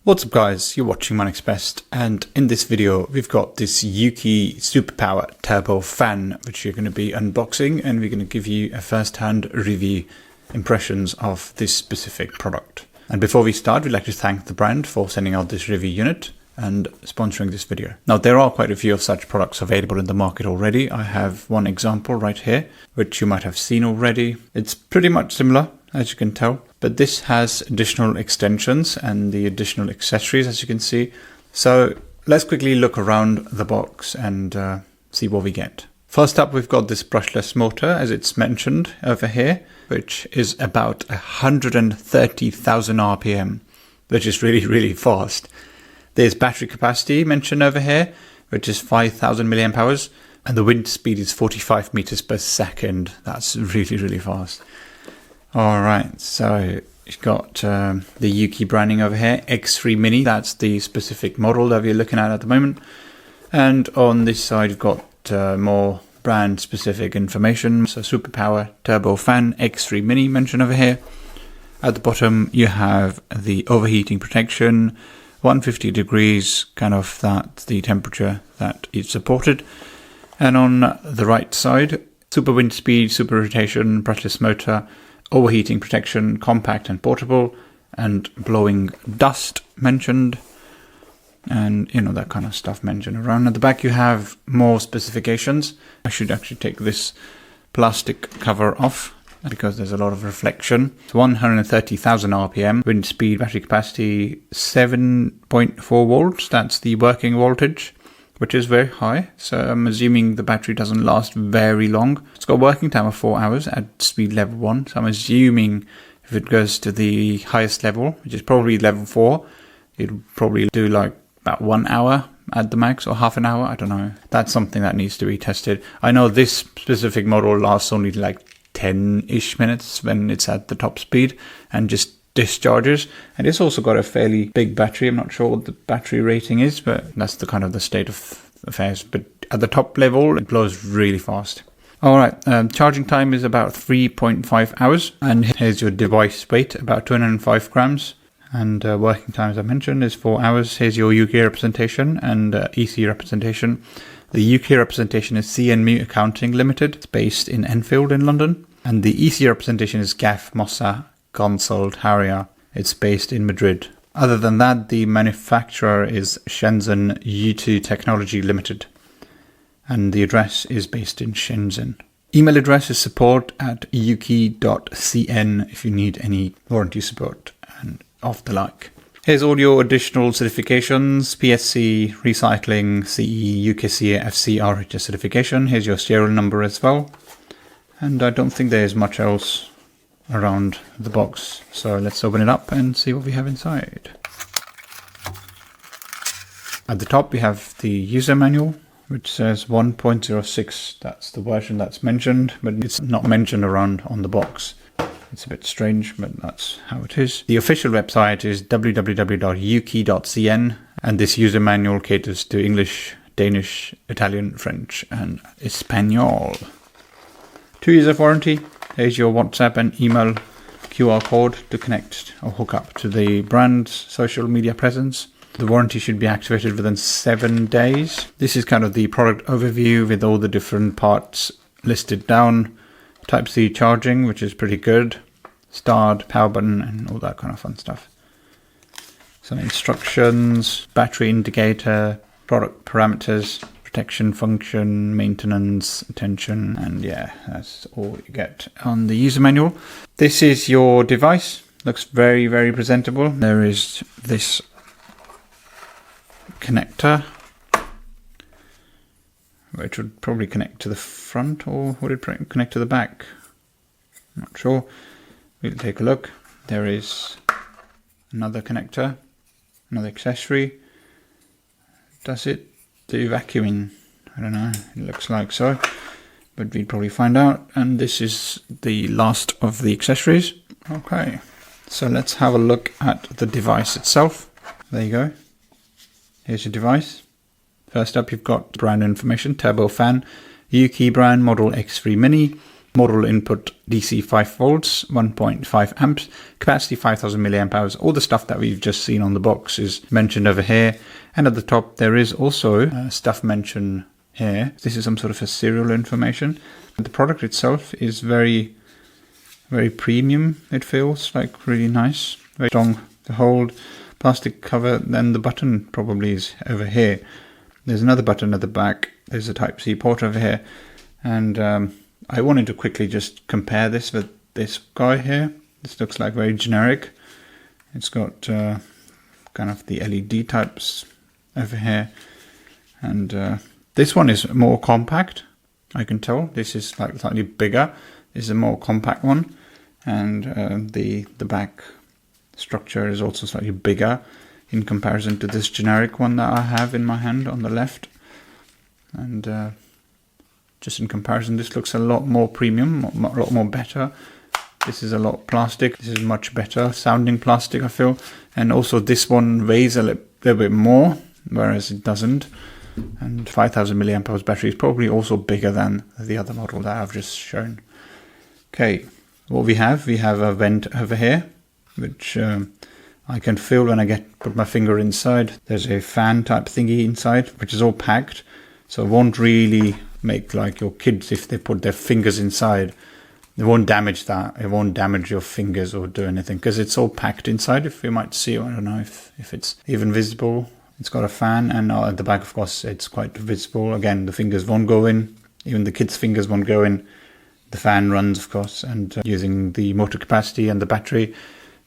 What's up guys, you're watching MyNextBest, and in this video we've got this EUKI Superpower TurboFan which you're going to be unboxing, and we're going to give you a first-hand review impressions of this specific product. And before we start, we'd like to thank the brand for sending out this review unit and sponsoring this video. Now there are quite a few of such products available in the market already. I have one example right here which you might have seen already. It's pretty much similar, as you can tell, but this has additional extensions and the additional accessories, as you can see. So let's quickly look around the box and see what we get. First up, we've got this brushless motor, as it's mentioned over here, which is about 130,000 RPM, which is really fast. There's battery capacity mentioned over here, which is 5,000 milliamp hours, and the wind speed is 45 meters per second. That's really fast. Alright, so you've got the EUKI branding over here, X3Mini, that's the specific model that we're looking at the moment. And on this side you've got more brand specific information, so Superpower TurboFan X3Mini mentioned over here. At the bottom you have the overheating protection, 150 degrees, kind of the temperature that is supported. And on the right side, super wind speed, super rotation, brushless motor, overheating protection, compact and portable, and blowing dust mentioned, and you know, that kind of stuff mentioned around. At the back you have more specifications. I should actually take this plastic cover off because there's a lot of reflection. It's 130,000 RPM, wind speed, battery capacity 7.4 volts, that's the working voltage, which is very high, so I'm assuming the battery doesn't last very long. It's got a working time of 4 hours at speed level 1, so I'm assuming if it goes to the highest level, which is probably level 4, it'll probably do like about 1 hour at the max, or half an hour, I don't know. That's something that needs to be tested. I know this specific model lasts only like 10-ish minutes when it's at the top speed and just discharges, and it's also got a fairly big battery. I'm not sure what the battery rating is, but that's the kind of the state of affairs. But at the top level it blows really fast. Alright, charging time is about 3.5 hours, and here's your device weight, about 205 grams, and working time, as I mentioned, is 4 hours. Here's your EUKI representation and EC representation. The EUKI representation is CNMU Accounting Limited. It's based in Enfield in London, and the EC representation is GAF Mossa Consult Harrier. It's based in Madrid. Other than that, the manufacturer is Shenzhen U2 Technology Limited, and the address is based in Shenzhen. Email address is support@euki.cn if you need any warranty support and of the like. Here's all your additional certifications: PSC, recycling, CE, UKC, FC, RHS certification. Here's your serial number as well. And I don't think there's much else around the box, so let's open it up and see what we have inside. At the top we have the user manual, which says 1.06. that's the version that's mentioned, but it's not mentioned around on the box. It's a bit strange, but that's how it is. The official website is www.euki.cn, and this user manual caters to English, Danish, Italian, French and Espanol. 2 years of warranty. There's your WhatsApp and email QR code to connect or hook up to the brand's social media presence. The warranty should be activated within 7 days. This is kind of the product overview with all the different parts listed down. Type-C charging, which is pretty good. Start, power button, and all that kind of fun stuff. Some instructions, battery indicator, product parameters, protection function, maintenance, attention, and yeah, that's all you get on the user manual. This is your device. Looks very presentable. There is this connector, which would probably connect to the front, or would it connect to the back? I'm not sure. We'll take a look. There is another connector, another accessory. Does it do vacuuming? I don't know, it looks like so, but we'd probably find out. And this is the last of the accessories. Okay, so let's have a look at the device itself. There you go. Here's your device. First up, you've got brand information, TurboFan, EUKI brand, model X3Mini. Model input DC 5 volts, 1.5 amps, capacity 5000 milliamp hours. All the stuff that we've just seen on the box is mentioned over here. And at the top, there is also stuff mentioned here. This is some sort of a serial information. The product itself is very, very premium. It feels like really nice, very strong to hold. Plastic cover, then the button probably is over here. There's another button at the back. There's a Type-C port over here. And I wanted to quickly just compare this with this guy here. This looks like very generic. It's got kind of the LED types over here. And this one is more compact, I can tell. This is like slightly bigger. This is a more compact one. And the back structure is also slightly bigger in comparison to this generic one that I have in my hand on the left. And just in comparison, this looks a lot more premium, a lot more better. This is a lot plastic. This is much better sounding plastic, I feel. And also this one weighs a little bit more, whereas it doesn't. And 5000 milliamp hours battery is probably also bigger than the other model that I've just shown. Okay, what we have a vent over here, which I can feel when I put my finger inside. There's a fan type thingy inside, which is all packed. So it won't really make like your kids, if they put their fingers inside, it won't damage that. It won't damage your fingers or do anything because it's all packed inside. If you might see, I don't know if it's even visible. It's got a fan, and at the back, of course, it's quite visible. Again, the fingers won't go in. Even the kids' fingers won't go in. The fan runs, of course, and using the motor capacity and the battery,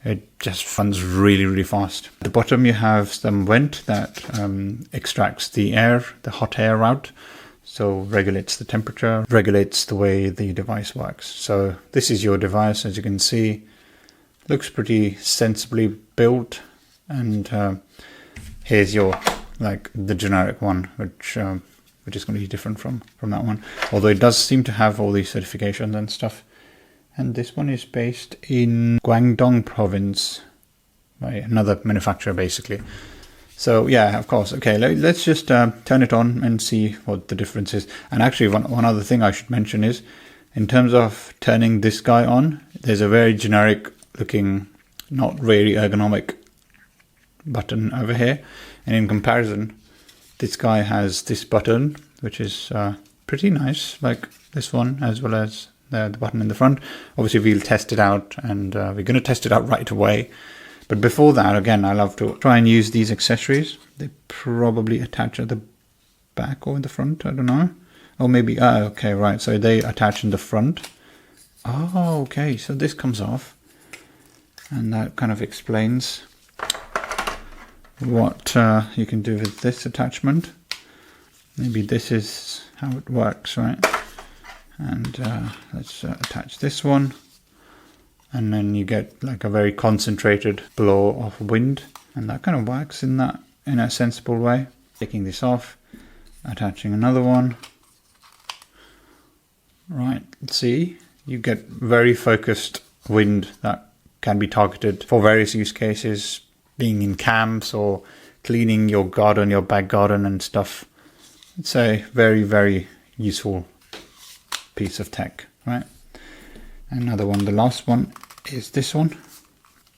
it just runs really, really fast. At the bottom, you have some vent that extracts the air, the hot air out. So regulates the temperature, regulates the way the device works. So this is your device, as you can see. Looks pretty sensibly built. And here's your, like, the generic one, which is going to be different from that one. Although it does seem to have all these certifications and stuff. And this one is based in Guangdong province by another manufacturer, basically. So yeah, of course. Okay, let's just turn it on and see what the difference is. And actually, one other thing I should mention is, in terms of turning this guy on, there's a very generic looking, not really ergonomic button over here. And in comparison, this guy has this button, which is pretty nice, like this one, as well as the button in the front. Obviously, we'll test it out, and we're going to test it out right away. But before that, again, I love to try and use these accessories. They probably attach at the back or in the front, I don't know. Or maybe, okay, right, so they attach in the front. Oh, okay, so this comes off. And that kind of explains what you can do with this attachment. Maybe this is how it works, right? And let's attach this one. And then you get like a very concentrated blow of wind, and that kind of works in a sensible way. Taking this off, attaching another one. Right, let's see. You get very focused wind that can be targeted for various use cases, being in camps or cleaning your garden, your back garden and stuff. It's a very, very useful piece of tech, right? Another one, the last one, is this one.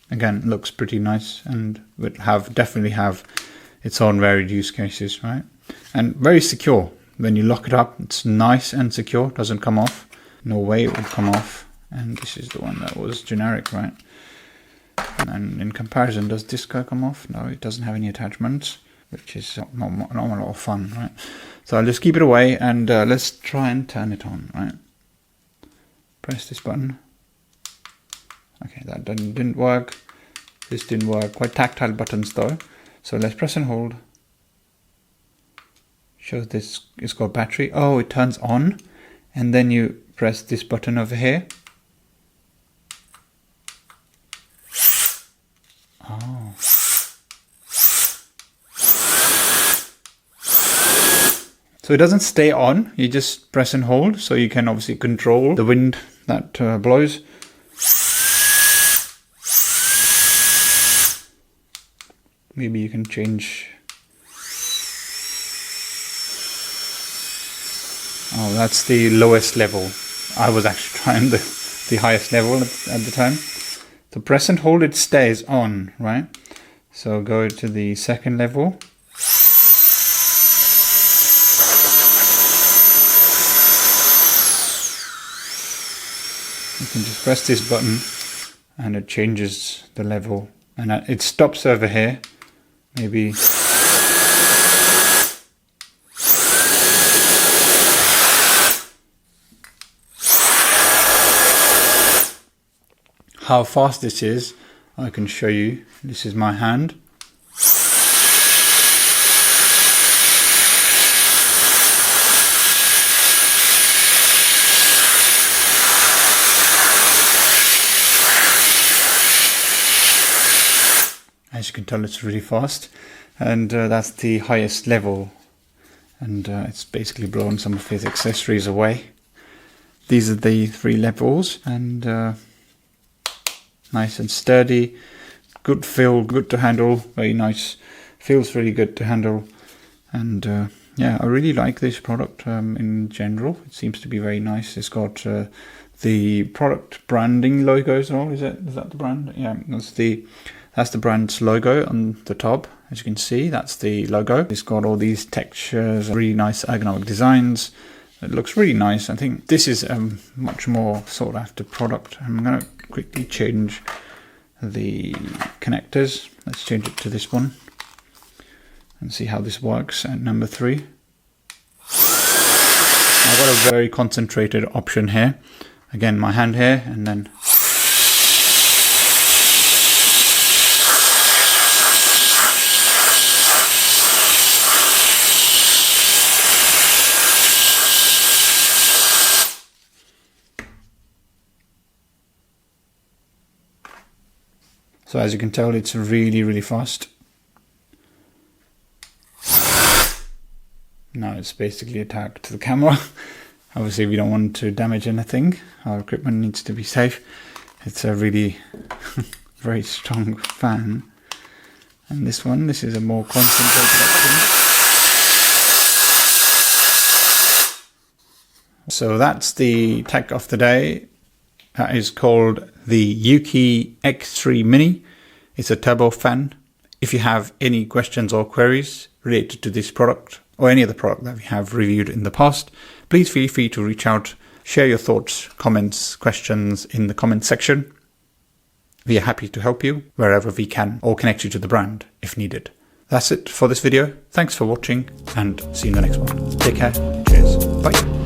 Again, looks pretty nice and would definitely have its own varied use cases, right? And very secure. When you lock it up, it's nice and secure, doesn't come off. No way it would come off. And this is the one that was generic, right? And in comparison, does this guy come off? No, it doesn't have any attachments, which is not a lot of fun, right? So I'll just keep it away, and let's try and turn it on, right? Press this button. Okay, that didn't work. This didn't work. Quite tactile buttons though. So let's press and hold. Shows this it's got battery. Oh, it turns on, and then you press this button over here. Oh. So it doesn't stay on. You just press and hold, so you can obviously control the wind that blows. Maybe you can change. Oh, that's the lowest level. I was actually trying the highest level at the time. So press and hold, it stays on, right? So go to the second level. You can just press this button and it changes the level, and it stops over here. Maybe how fast this is, I can show you. This is my hand. As you can tell, it's really fast, and that's the highest level, and it's basically blown some of his accessories away. These are the 3 levels, and nice and sturdy, good feel, good to handle, very nice, feels really good to handle, and yeah, I really like this product in general. It seems to be very nice. It's got the product branding logo as well. Is that the brand? Yeah, that's the brand's logo on the top. As you can see, that's the logo. It's got all these textures, really nice ergonomic designs. It looks really nice. I think this is a much more sought after product. I'm going to quickly change the connectors. Let's change it to this one and see how this works at number 3. I've got a very concentrated option here. Again, my hand here, and then so as you can tell, it's really, really fast. Now it's basically attached to the camera. Obviously we don't want to damage anything. Our equipment needs to be safe. It's a really very strong fan. And this is a more concentrated option. So that's the tech of the day. That is called the EUKI X3Mini. It's a TurboFan. If you have any questions or queries related to this product or any other product that we have reviewed in the past, please feel free to reach out, share your thoughts, comments, questions in the comment section. We are happy to help you wherever we can, or connect you to the brand if needed. That's it for this video. Thanks for watching, and see you in the next one. Take care. Cheers. Bye.